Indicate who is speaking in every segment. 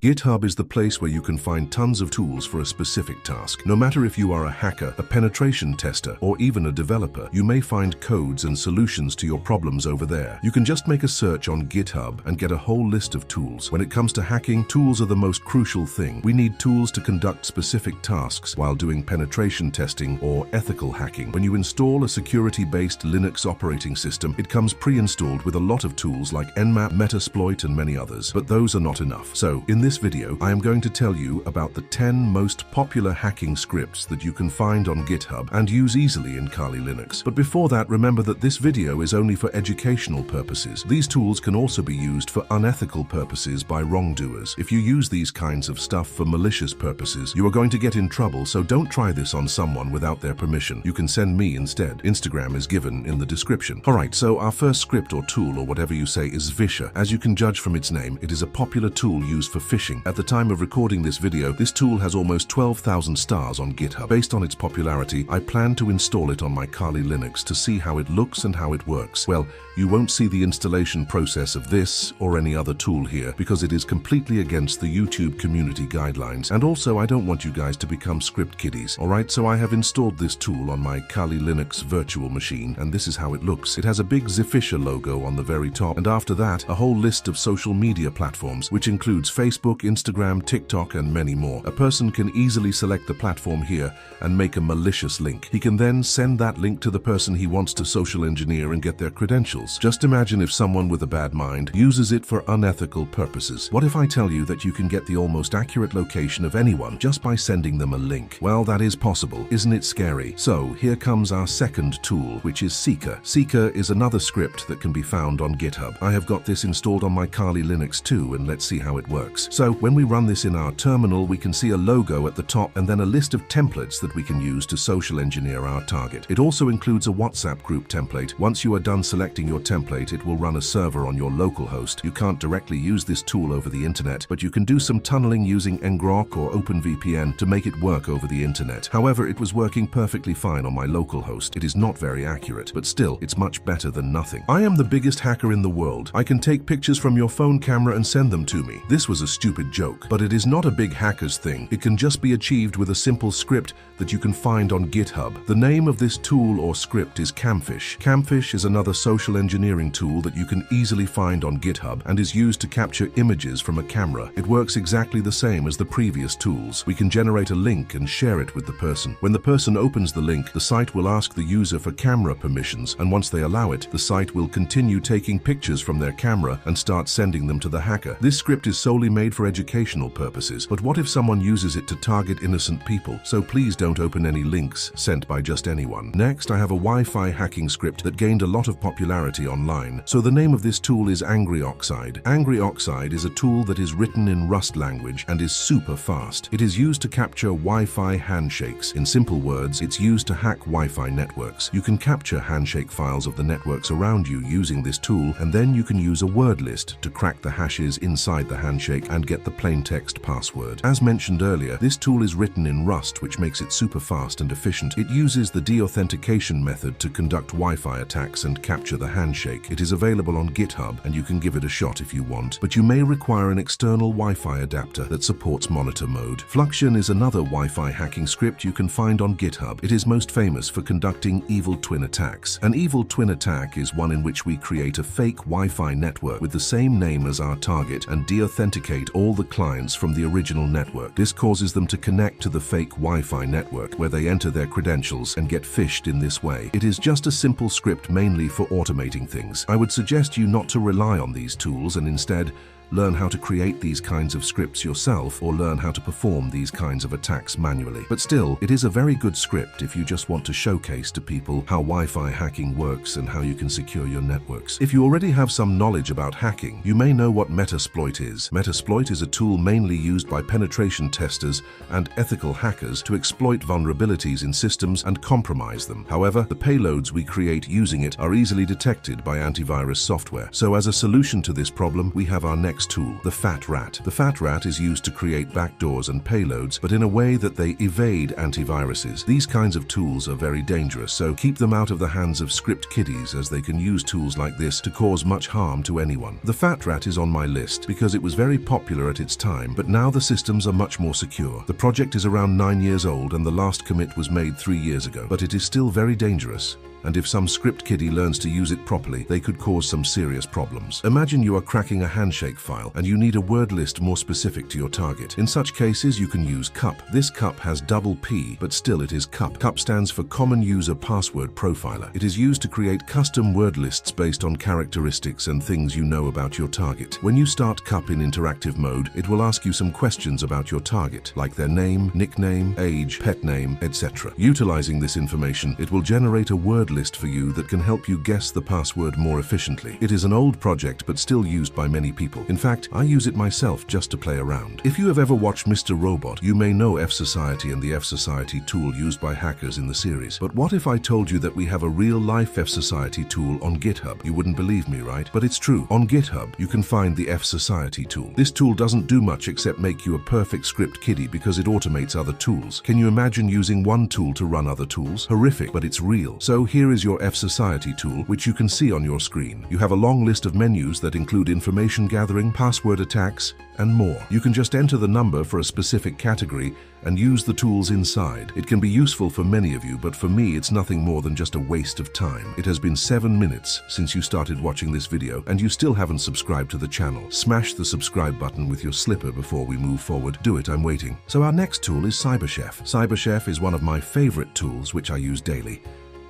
Speaker 1: GitHub is the place where you can find tons of tools for a specific task. No matter if you are a hacker, a penetration tester, or even a developer, you may find codes and solutions to your problems over there. You can just make a search on GitHub and get a whole list of tools. When it comes to hacking, tools are the most crucial thing. We need tools to conduct specific tasks while doing penetration testing or ethical hacking. When you install a security-based Linux operating system, it comes pre-installed with a lot of tools like Nmap, Metasploit, and many others. But those are not enough. So, in this video, I am going to tell you about the 10 most popular hacking scripts that you can find on GitHub and use easily in Kali Linux. But before that, remember that this video is only for educational purposes. These tools can also be used for unethical purposes by wrongdoers. If you use these kinds of stuff for malicious purposes, you are going to get in trouble, so don't try this on someone without their permission. You can send me instead. Instagram is given in the description. Alright, so our first script or tool or whatever you say is Visha. As you can judge from its name, it is a popular tool used for phishing. At the time of recording this video, this tool has almost 12,000 stars on GitHub. Based on its popularity, I plan to install it on my Kali Linux to see how it looks and how it works. Well, you won't see the installation process of this or any other tool here because it is completely against the YouTube community guidelines, and also I don't want you guys to become script kiddies. Alright, so I have installed this tool on my Kali Linux virtual machine, and this is how it looks. It has a big Zifisha logo on the very top, and after that, a whole list of social media platforms, which includes Facebook, Instagram, TikTok, and many more. A person can easily select the platform here and make a malicious link. He can then send that link to the person he wants to social engineer and get their credentials. Just imagine if someone with a bad mind uses it for unethical purposes. What if I tell you that you can get the almost accurate location of anyone just by sending them a link? Well, that is possible. Isn't it scary? So here comes our second tool, which is Seeker. Seeker is another script that can be found on GitHub. I have got this installed on my Kali Linux too, and let's see how it works. So when we run this in our terminal, we can see a logo at the top and then a list of templates that we can use to social engineer our target. It also includes a WhatsApp group template. Once you are done selecting your template, it will run a server on your local host. You can't directly use this tool over the internet, but you can do some tunneling using ngrok or OpenVPN to make it work over the internet. However, it was working perfectly fine on my local host. It is not very accurate, but still, it's much better than nothing. I am the biggest hacker in the world. I can take pictures from your phone camera and send them to me. This was a stupid joke, but it is not a big hacker's thing. It can just be achieved with a simple script that you can find on GitHub. The name of this tool or script is Camfish. Camfish is another social engineering tool that you can easily find on GitHub and is used to capture images from a camera. It works exactly the same as the previous tools. We can generate a link and share it with the person. When the person opens the link, the site will ask the user for camera permissions, and once they allow it, the site will continue taking pictures from their camera and start sending them to the hacker. This script is solely made for educational purposes, but what if someone uses it to target innocent people? So please don't open any links sent by just anyone. Next, I have a Wi-Fi hacking script that gained a lot of popularity online. So the name of this tool is Angry Oxide. Angry Oxide is a tool that is written in Rust language and is super fast. It is used to capture Wi-Fi handshakes. In simple words, it's used to hack Wi-Fi networks. You can capture handshake files of the networks around you using this tool, and then you can use a word list to crack the hashes inside the handshake and get the plain text password. As mentioned earlier, this tool is written in Rust, which makes it super fast and efficient. It uses the deauthentication method to conduct Wi-Fi attacks and capture the handshake. It is available on GitHub, and you can give it a shot if you want, but you may require an external Wi-Fi adapter that supports monitor mode. Fluxion is another Wi-Fi hacking script you can find on GitHub. It is most famous for conducting evil twin attacks. An evil twin attack is one in which we create a fake Wi-Fi network with the same name as our target and deauthenticate all the clients from the original network. This causes them to connect to the fake Wi-Fi network, where they enter their credentials and get phished in this way. It is just a simple script mainly for automating things. I would suggest you not to rely on these tools and instead learn how to create these kinds of scripts yourself or learn how to perform these kinds of attacks manually. But still, it is a very good script if you just want to showcase to people how Wi-Fi hacking works and how you can secure your networks. If you already have some knowledge about hacking, you may know what Metasploit is. Metasploit is a tool mainly used by penetration testers and ethical hackers to exploit vulnerabilities in systems and compromise them. However, the payloads we create using it are easily detected by antivirus software. So as a solution to this problem, we have our next next tool, the Fat Rat. The Fat Rat is used to create backdoors and payloads, but in a way that they evade antiviruses. These kinds of tools are very dangerous, so keep them out of the hands of script kiddies, as they can use tools like this to cause much harm to anyone. The Fat Rat is on my list because it was very popular at its time, but now the systems are much more secure. The project is around 9 years old and the last commit was made 3 years ago, but it is still very dangerous. And if some script kiddie learns to use it properly, they could cause some serious problems. Imagine you are cracking a handshake file and you need a word list more specific to your target. In such cases, you can use CUP. This CUP has double P, but still it is CUP. CUP stands for Common User Password Profiler. It is used to create custom word lists based on characteristics and things you know about your target. When you start CUP in interactive mode, it will ask you some questions about your target, like their name, nickname, age, pet name, etc. Utilizing this information, it will generate a word list for you that can help you guess the password more efficiently. It is an old project but still used by many people. In fact, I use it myself just to play around. If you have ever watched Mr. Robot, you may know F-Society and the F-Society tool used by hackers in the series. But what if I told you that we have a real-life F-Society tool on GitHub? You wouldn't believe me, right? But it's true. On GitHub, you can find the F-Society tool. This tool doesn't do much except make you a perfect script kiddie because it automates other tools. Can you imagine using one tool to run other tools? Horrific, but it's real. So here is your F-Society tool, which you can see on your screen. You have a long list of menus that include information gathering, password attacks, and more. You can just enter the number for a specific category and use the tools inside. It can be useful for many of you, but for me it's nothing more than just a waste of time. It has been 7 minutes since you started watching this video and you still haven't subscribed to the channel. Smash the subscribe button with your slipper before we move forward. Do it, I'm waiting. So our next tool is CyberChef. CyberChef is one of my favorite tools which I use daily.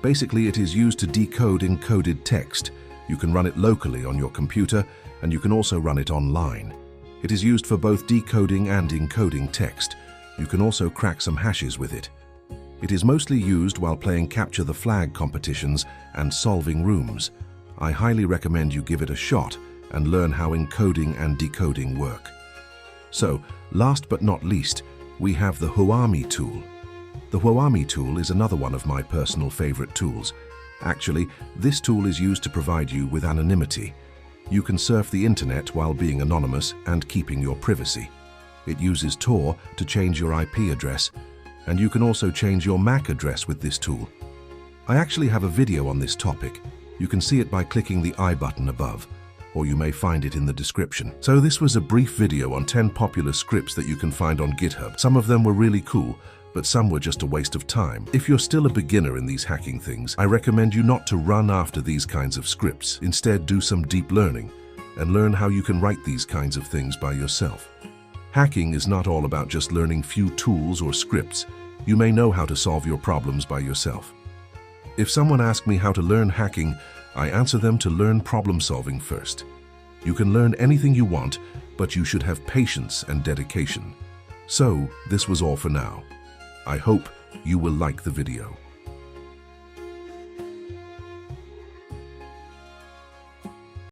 Speaker 1: Basically, it is used to decode encoded text. You can run it locally on your computer, and you can also run it online. It is used for both decoding and encoding text. You can also crack some hashes with it. It is mostly used while playing Capture the Flag competitions and solving rooms. I highly recommend you give it a shot and learn how encoding and decoding work. So, last but not least, we have the Huami tool. The Huami tool is another one of my personal favorite tools. Actually, this tool is used to provide you with anonymity. You can surf the internet while being anonymous and keeping your privacy. It uses Tor to change your IP address, and you can also change your MAC address with this tool. I actually have a video on this topic. You can see it by clicking the I button above, or you may find it in the description. So this was a brief video on 10 popular scripts that you can find on GitHub. Some of them were really cool, but some were just a waste of time. If you're still a beginner in these hacking things, I recommend you not to run after these kinds of scripts. Instead, do some deep learning and learn how you can write these kinds of things by yourself. Hacking is not all about just learning few tools or scripts. You may know how to solve your problems by yourself. If someone asks me how to learn hacking, I answer them to learn problem solving first. You can learn anything you want, but you should have patience and dedication. So, this was all for now. I hope you will like the video.